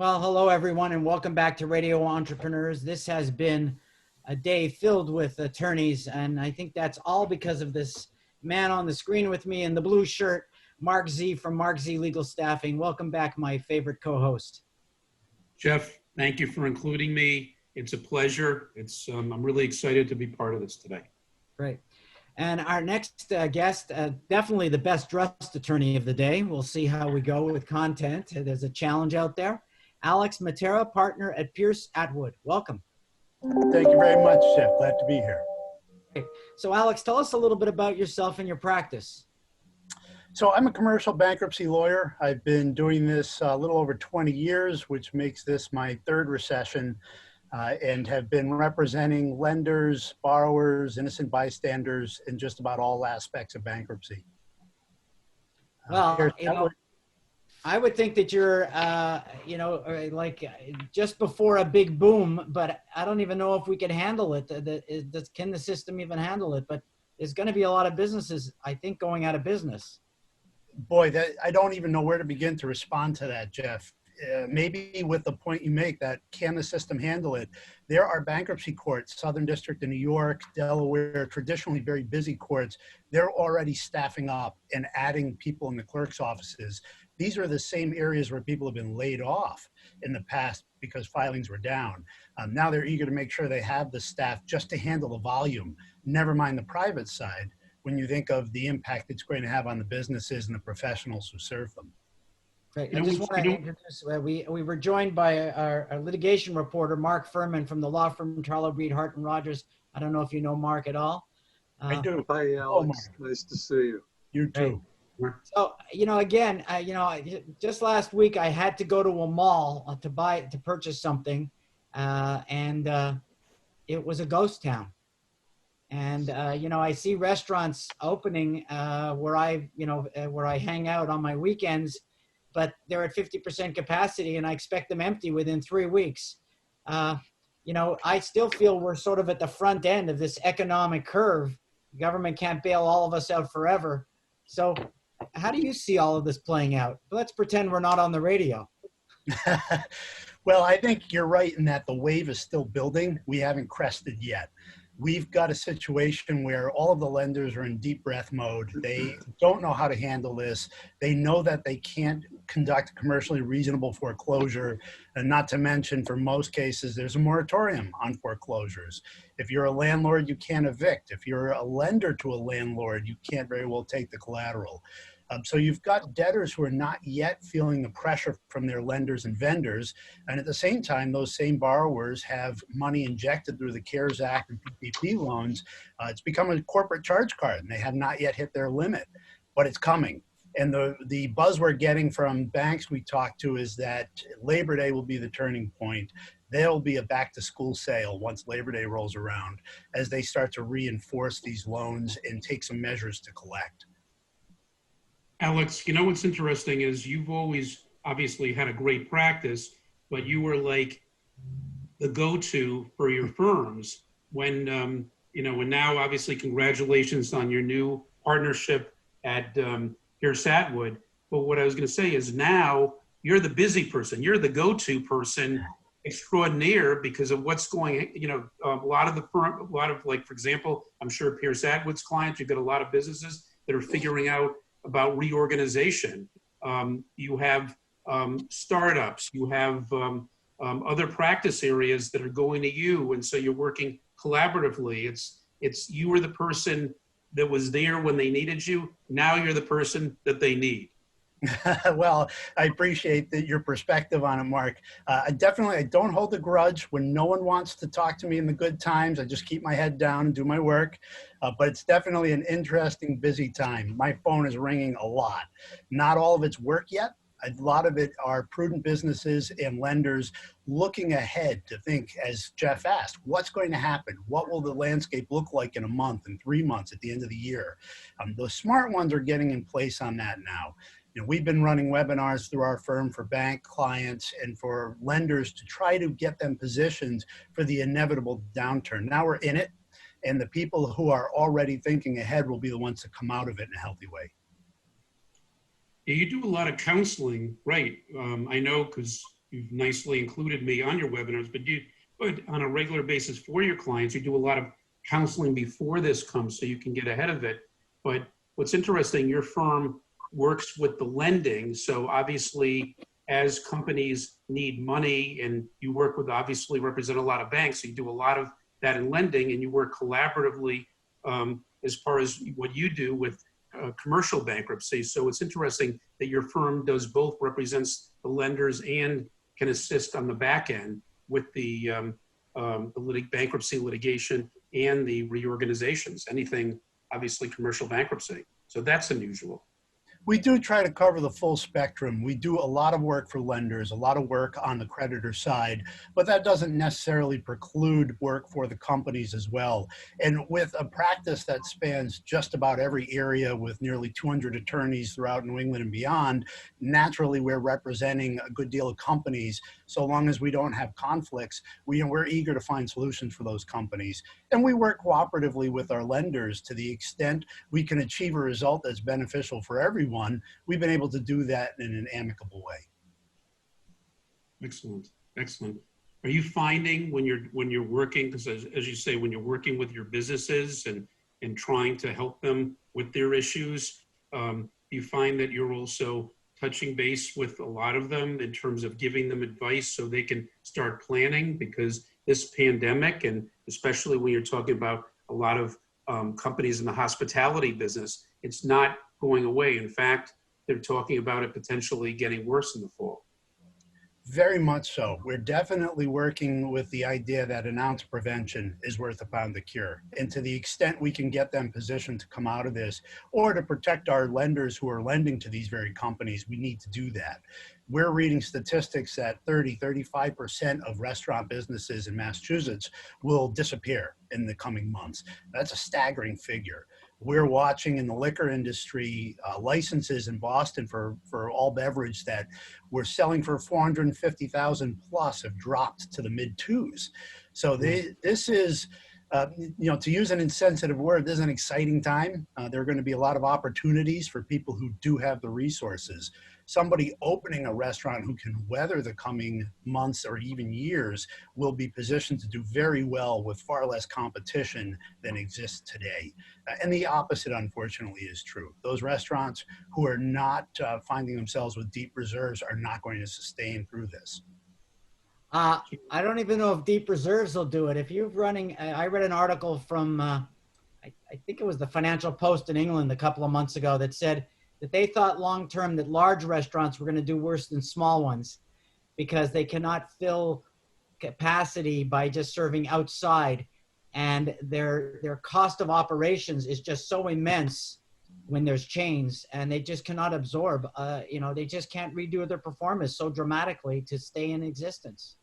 Well, hello everyone, and welcome back to Radio Entrepreneurs. This has been a day filled with attorneys, and I think that's all because of this man on the screen with me in the blue shirt, Marc Z from Marc Z Legal Staffing. Welcome back, my favorite co-host. Jeff, thank you for including me. It's a pleasure. I'm really excited to be part of this today. Great. And our next guest, definitely the best dressed attorney of the day. We'll see how we go with content. There's a challenge out there. Alex Mattera, partner at Pierce Atwood. Welcome. Thank you very much, Jeff. Glad to be here. Okay. So Alex, tell us a little bit about yourself and your practice. So I'm a commercial bankruptcy lawyer. I've been doing this a little over 20 years, which makes this my third recession, and have been representing lenders, borrowers, innocent bystanders in just about all aspects of bankruptcy. Well, I would think that you're, just before a big boom, but I don't even know if we can handle it. Can the system even handle it? But there's going to be a lot of businesses, I think, going out of business. Boy, I don't even know where to begin to respond to that, Jeff. Maybe with the point you make that can the system handle it? There are bankruptcy courts, Southern District of New York, Delaware, traditionally very busy courts. They're already staffing up and adding people in the clerk's offices. These are the same areas where people have been laid off in the past because filings were down. Now they're eager to make sure they have the staff just to handle the volume, never mind the private side, when you think of the impact it's going to have on the businesses and the professionals who serve them. Great. I just want to introduce, we were joined by our litigation reporter, Marc Furman from the law firm Tarlow, Hart, and Rodgers. I don't know if you know Marc at all. I do. Hi, Alex. Nice to see you. You too. Right. So, again, just last week I had to go to a mall to purchase something, and it was a ghost town. And, I see restaurants opening where I hang out on my weekends, but they're at 50% capacity and I expect them empty within 3 weeks. I still feel we're sort of at the front end of this economic curve. The government can't bail all of us out forever. So how do you see all of this playing out? Let's pretend we're not on the radio. Well, I think you're right in that the wave is still building. We haven't crested yet. We've got a situation where all of the lenders are in deep breath mode. They don't know how to handle this. They know that they can't conduct commercially reasonable foreclosure. And not to mention, for most cases, there's a moratorium on foreclosures. If you're a landlord, you can't evict. If you're a lender to a landlord, you can't very well take the collateral. So you've got debtors who are not yet feeling the pressure from their lenders and vendors. And at the same time, those same borrowers have money injected through the CARES Act and PPP loans. It's become a corporate charge card, and they have not yet hit their limit, but it's coming. And the buzz we're getting from banks we talk to is that Labor Day will be the turning point. There'll be a back to school sale once Labor Day rolls around as they start to reinforce these loans and take some measures to collect. Alex, what's interesting is you've always obviously had a great practice, but you were like the go-to for your firms when, and now obviously congratulations on your new partnership at Pierce Atwood. But what I was going to say is now you're the busy person. You're the go-to person extraordinaire because of what's going, a lot of for example, I'm sure Pierce Atwood's clients, you've got a lot of businesses that are figuring out about reorganization. You have startups, you have other practice areas that are going to you, and so you're working collaboratively. It's you were the person that was there when they needed you. Now you're the person that they need. Well, I appreciate your perspective on it, Marc. I don't hold a grudge when no one wants to talk to me in the good times. I just keep my head down and do my work. But it's definitely an interesting, busy time. My phone is ringing a lot. Not all of it's work yet. A lot of it are prudent businesses and lenders looking ahead to think, as Jeff asked, what's going to happen? What will the landscape look like in a month and 3 months at the end of the year? The smart ones are getting in place on that now. We've been running webinars through our firm for bank clients and for lenders to try to get them positioned for the inevitable downturn. Now we're in it, and the people who are already thinking ahead will be the ones to come out of it in a healthy way. You do a lot of counseling, right? I know because you've nicely included me on your webinars, but on a regular basis for your clients, you do a lot of counseling before this comes so you can get ahead of it. But what's interesting, your firm works with the lending. So obviously, as companies need money, and you work with, obviously represent a lot of banks, so you do a lot of that in lending, and you work collaboratively as far as what you do with commercial bankruptcy. So it's interesting that your firm does both, represents the lenders and can assist on the back end with the bankruptcy litigation and the reorganizations, anything obviously commercial bankruptcy. So that's unusual. We do try to cover the full spectrum. We do a lot of work for lenders, a lot of work on the creditor side, but that doesn't necessarily preclude work for the companies as well. And with a practice that spans just about every area with nearly 200 attorneys throughout New England and beyond, naturally we're representing a good deal of companies. So long as we don't have conflicts, we're eager to find solutions for those companies. And we work cooperatively with our lenders to the extent we can achieve a result that's beneficial for everyone. We've been able to do that in an amicable way. Excellent, excellent. Are you finding when you're working, because as you say, when you're working with your businesses and trying to help them with their issues, you find that you're also touching base with a lot of them in terms of giving them advice so they can start planning? Because this pandemic, and especially when you're talking about a lot of companies in the hospitality business, it's not going away. In fact, they're talking about it potentially getting worse in the fall. Very much so. We're definitely working with the idea that an ounce of prevention is worth a pound of cure. And to the extent we can get them positioned to come out of this, or to protect our lenders who are lending to these very companies, we need to do that. We're reading statistics that 35% of restaurant businesses in Massachusetts will disappear in the coming months. That's a staggering figure. We're watching in the liquor industry licenses in Boston for all beverage that were selling for 450,000 plus have dropped to the mid twos. So this is, to use an insensitive word, this is an exciting time. There are going to be a lot of opportunities for people who do have the resources. Somebody opening a restaurant who can weather the coming months or even years will be positioned to do very well with far less competition than exists today. And the opposite, unfortunately, is true. Those restaurants who are not finding themselves with deep reserves are not going to sustain through this. I don't even know if deep reserves will do it. If you're running, I read an article from, I think it was the Financial Post in England a couple of months ago that said that they thought long-term that large restaurants were going to do worse than small ones because they cannot fill capacity by just serving outside. And their cost of operations is just so immense when there's chains, and they just cannot absorb, they just can't redo their performance so dramatically to stay in existence.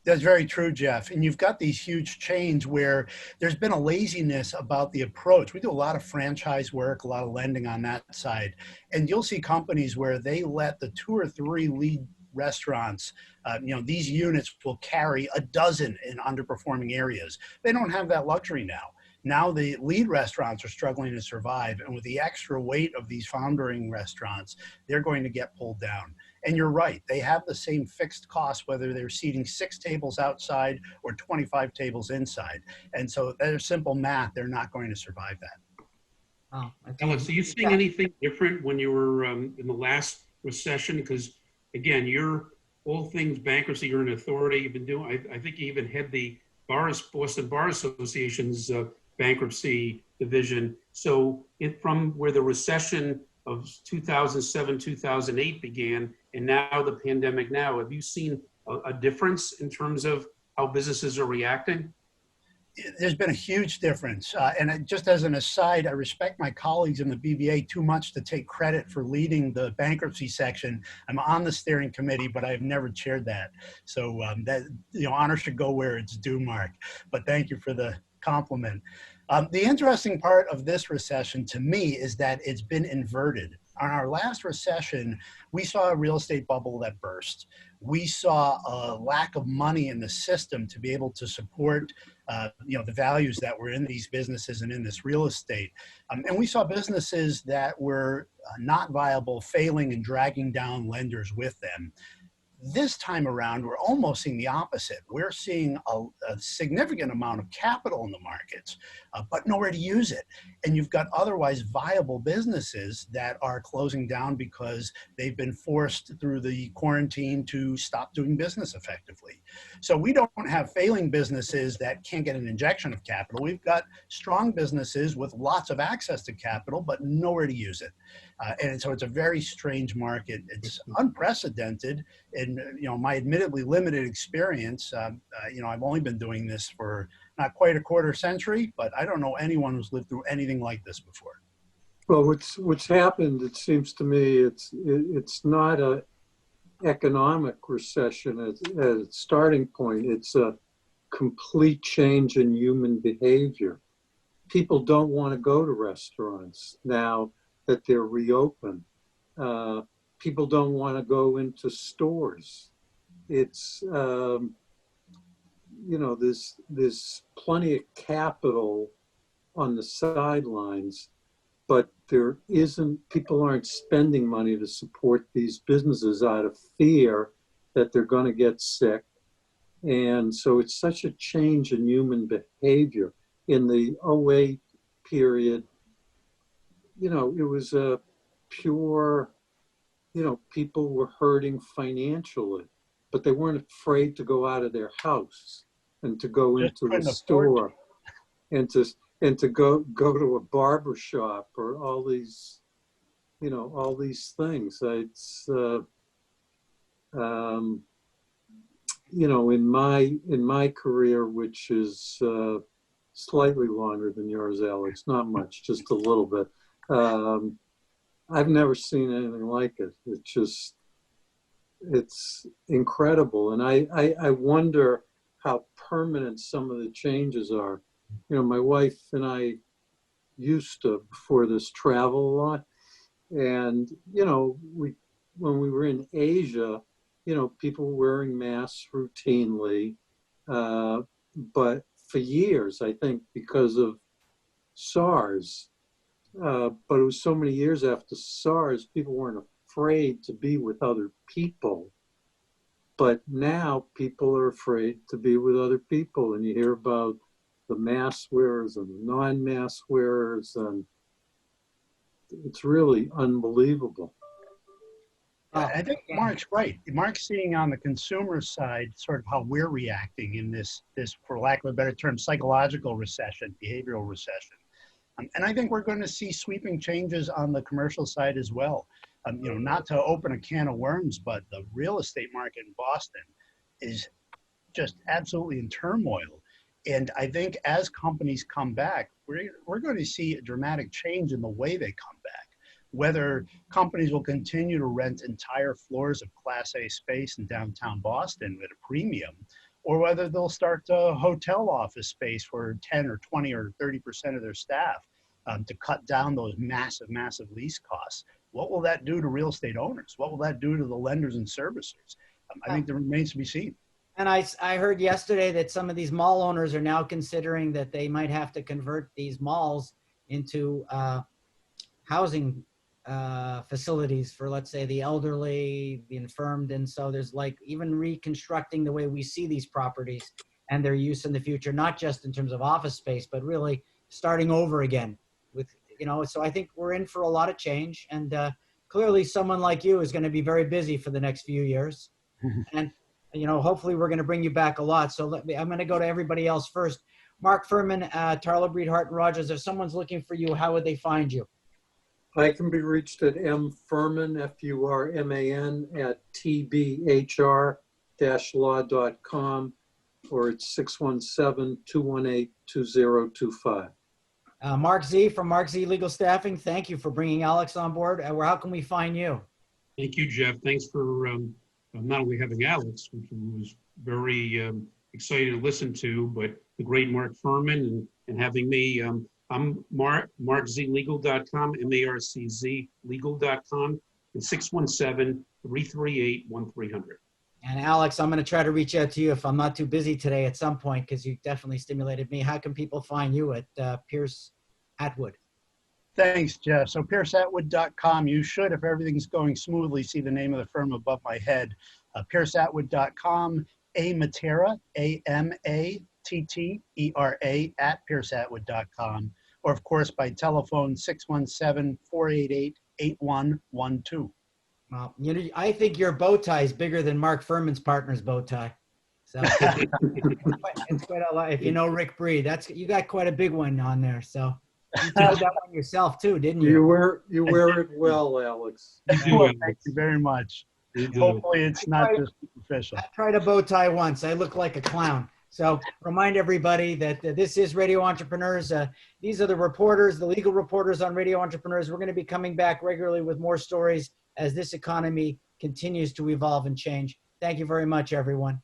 That's very true, Jeff. And you've got these huge chains where there's been a laziness about the approach. We do a lot of franchise work, a lot of lending on that side. And you'll see companies where they let the 2 or 3 lead restaurants, these units will carry a dozen in underperforming areas. They don't have that luxury now. Now the lead restaurants are struggling to survive. And with the extra weight of these foundering restaurants, they're going to get pulled down. And you're right, they have the same fixed costs, whether they're seating 6 tables outside or 25 tables inside. And so there's simple math, they're not going to survive that. Oh, Alex, are you seeing anything different when you were in the last recession? Because again, you're all things bankruptcy, you're an authority, you've been doing, I think you even had the Boston Bar Association's bankruptcy division. So from where the recession of 2007, 2008 began, and now the pandemic now, have you seen a difference in terms of how businesses are reacting? There's been a huge difference. And just as an aside, I respect my colleagues in the BBA too much to take credit for leading the bankruptcy section. I'm on the steering committee, but I've never chaired that. So honor should go where it's due, Marc. But thank you for the compliment. The interesting part of this recession to me is that it's been inverted. On our last recession, we saw a real estate bubble that burst. We saw a lack of money in the system to be able to support the values that were in these businesses and in this real estate. And we saw businesses that were not viable failing and dragging down lenders with them. This time around, we're almost seeing the opposite. We're seeing a significant amount of capital in the markets, but nowhere to use it. And you've got otherwise viable businesses that are closing down because they've been forced through the quarantine to stop doing business effectively. So we don't have failing businesses that can't get an injection of capital. We've got strong businesses with lots of access to capital, but nowhere to use it. And so it's a very strange market. It's unprecedented. In my admittedly limited experience, I've only been doing this for not quite a quarter century, but I don't know anyone who's lived through anything like this before. Well, what's happened, it seems to me, it's not a economic recession at its starting point. It's a complete change in human behavior. People don't want to go to restaurants now that they're reopened. People don't want to go into stores. It's, there's plenty of capital on the sidelines, but people aren't spending money to support these businesses out of fear that they're going to get sick. And so it's such a change in human behavior. In the '08 period, it was a pure, people were hurting financially, but they weren't afraid to go out of their house and to go into a store and to go to a barber shop or all these things. It's in my career, which is slightly longer than yours, Alex, not much, just a little bit. I've never seen anything like it. It's incredible. And I wonder how permanent some of the changes are. My wife and I used to, before this, travel a lot. And, when we were in Asia, people were wearing masks routinely. But for years, I think, because of SARS, but it was so many years after SARS, people weren't afraid to be with other people. But now people are afraid to be with other people. And you hear about the mask wearers and the non-mask wearers, and it's really unbelievable. I think Marc's right. Marc's seeing on the consumer side sort of how we're reacting in this, for lack of a better term, psychological recession, behavioral recession. And I think we're going to see sweeping changes on the commercial side as well. Not to open a can of worms, but the real estate market in Boston is just absolutely in turmoil. And I think as companies come back, we're going to see a dramatic change in the way they come back. Whether companies will continue to rent entire floors of Class A space in downtown Boston at a premium, or whether they'll start a hotel office space for 10 or 20 or 30% of their staff to cut down those massive, massive lease costs. What will that do to real estate owners? What will that do to the lenders and servicers? I think that remains to be seen. And I heard yesterday that some of these mall owners are now considering that they might have to convert these malls into housing facilities for, let's say, the elderly, the infirmed. And so there's even reconstructing the way we see these properties and their use in the future, not just in terms of office space, but really starting over again with, so I think we're in for a lot of change. And clearly someone like you is going to be very busy for the next few years. And, hopefully we're going to bring you back a lot. So I'm going to go to everybody else first. Marc, Furman, Tarlow, Hart, and Rodgers, if someone's looking for you, how would they find you? I can be reached at mfurman, F-U-R-M-A-N, at tbhr-law.com, or it's 617-218-2025. Marc Z from Marc Z Legal Staffing, thank you for bringing Alex on board. How can we find you? Thank you, Jeff. Thanks for not only having Alex, which was very excited to listen to, but the great Marc Furman and having me. I'm Marc, marczlegal.com, M-A-R-C-Z legal.com, and 617-338-1300. And Alex, I'm going to try to reach out to you if I'm not too busy today at some point, because you definitely stimulated me. How can people find you at Pierce Atwood? Thanks, Jeff. So pierceatwood.com, you should, if everything's going smoothly, see the name of the firm above my head. pierceatwood.com, Mattera, AMATTERA @pierceatwood.com, or of course by telephone 617-488-8112. Well, you know, I think your bow tie is bigger than Mark Furman's partner's bow tie. So it's quite a lot. If you know Rick Bree, you got quite a big one on there. So you told that one yourself too, didn't You you? wear it well, Alex. Thank you very much. Hopefully it's not just superficial. I tried a bow tie once. I look like a clown. So remind everybody that this is Radio Entrepreneurs. These are the reporters, the legal reporters on Radio Entrepreneurs. We're going to be coming back regularly with more stories as this economy continues to evolve and change. Thank you very much, everyone.